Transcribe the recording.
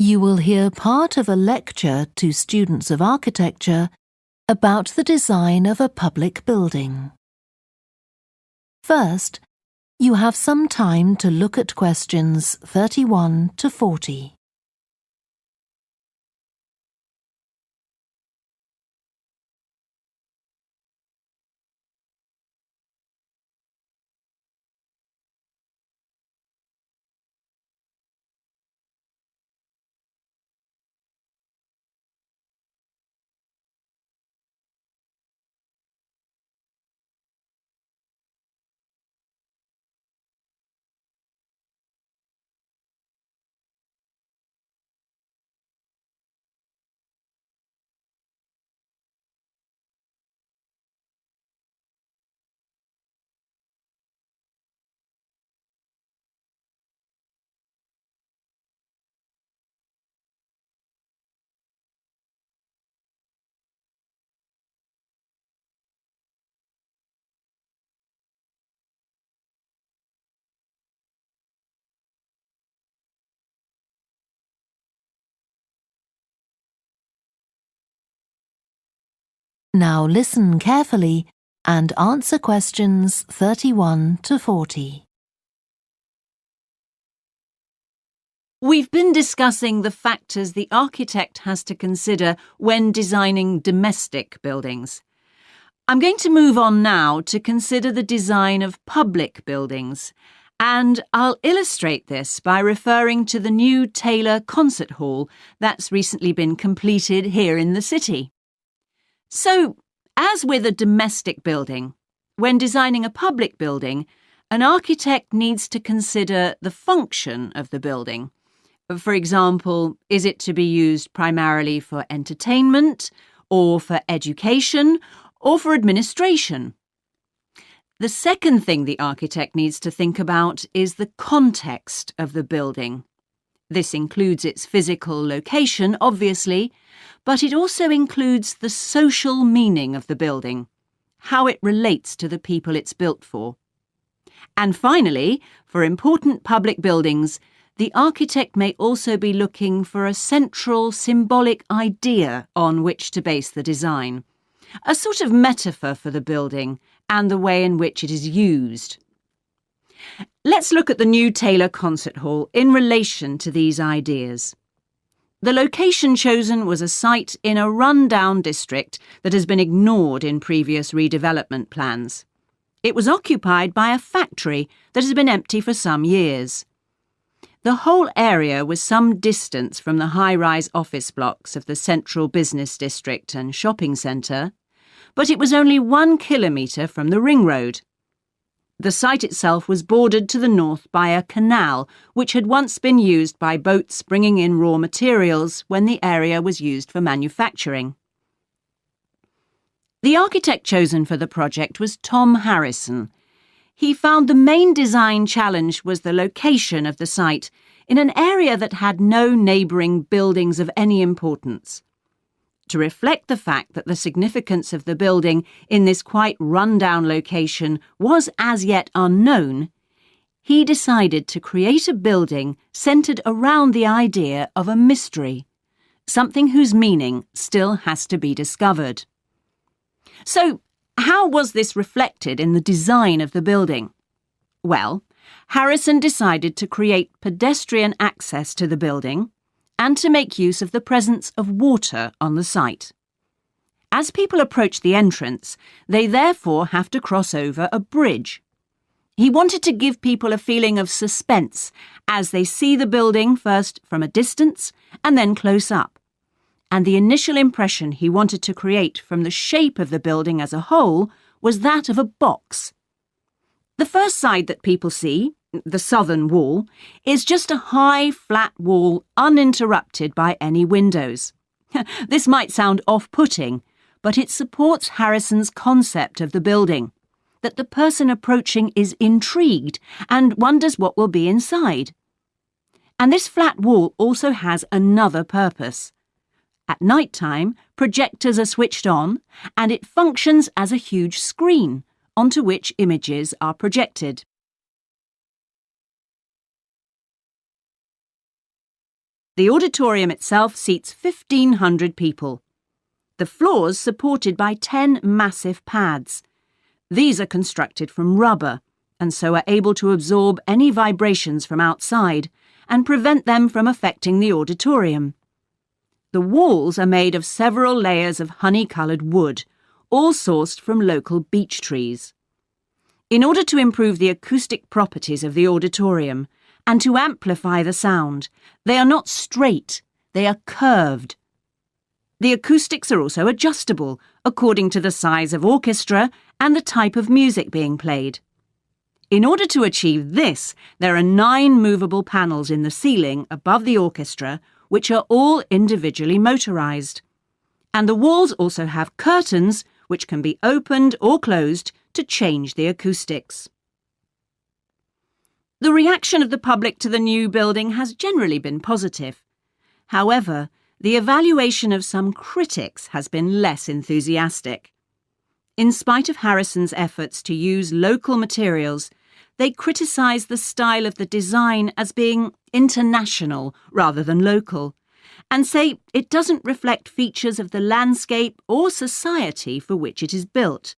You will hear part of a lecture to students of architecture about the design of a public building. First, you have some time to look at questions 31 to 40. Now listen carefully and answer questions 31 to 40. We've been discussing the factors the architect has to consider when designing domestic buildings. I'm going to move on now to consider the design of public buildings, and I'll illustrate this by referring to the new Taylor Concert Hall that's recently been completed here in the city. So, as with a domestic building, when designing a public building, an architect needs to consider the function of the building. For example, is it to be used primarily for entertainment, or for education, or for administration? The second thing the architect needs to think about is the context of the building. This includes its physical location, obviously, but it also includes the social meaning of the building, how it relates to the people it's built for. And finally, for important public buildings, the architect may also be looking for a central symbolic idea on which to base the design, a sort of metaphor for the building and the way in which it is used. Let's look at the new Taylor Concert Hall in relation to these ideas. The location chosen was a site in a run-down district that has been ignored in previous redevelopment plans. It was occupied by a factory that has been empty for some years. The whole area was some distance from the high-rise office blocks of the central business district and shopping centre, but it was only 1 kilometre from the ring road. The site itself was bordered to the north by a canal, which had once been used by boats bringing in raw materials when the area was used for manufacturing. The architect chosen for the project was Tom Harrison. He found the main design challenge was the location of the site in an area that had no neighbouring buildings of any importance. To reflect the fact that the significance of the building in this quite run-down location was as yet unknown, he decided to create a building centred around the idea of a mystery, something whose meaning still has to be discovered. So, how was this reflected in the design of the building? Well, Harrison decided to create pedestrian access to the building and to make use of the presence of water on the site. As people approach the entrance, they therefore have to cross over a bridge. He wanted to give people a feeling of suspense as they see the building first from a distance and then close up. And the initial impression he wanted to create from the shape of the building as a whole was that of a box. The first side that people see, the southern wall, is just a high, flat wall uninterrupted by any windows. This might sound off-putting, but it supports Harrison's concept of the building, that the person approaching is intrigued and wonders what will be inside. And this flat wall also has another purpose. At night time, projectors are switched on, and it functions as a huge screen onto which images are projected. The auditorium itself seats 1,500 people. The floors supported by 10 massive pads. These are constructed from rubber and so are able to absorb any vibrations from outside and prevent them from affecting the auditorium. The walls are made of several layers of honey-coloured wood, all sourced from local beech trees. In order to improve the acoustic properties of the auditorium and to amplify the sound, they are not straight, they are curved. The acoustics are also adjustable according to the size of orchestra and the type of music being played. In order to achieve this, there are 9 movable panels in the ceiling above the orchestra, which are all individually motorised. And the walls also have curtains, which can be opened or closed to change the acoustics. The reaction of the public to the new building has generally been positive. However, the evaluation of some critics has been less enthusiastic. In spite of Harrison's efforts to use local materials, they criticise the style of the design as being international rather than local, and say it doesn't reflect features of the landscape or society for which it is built.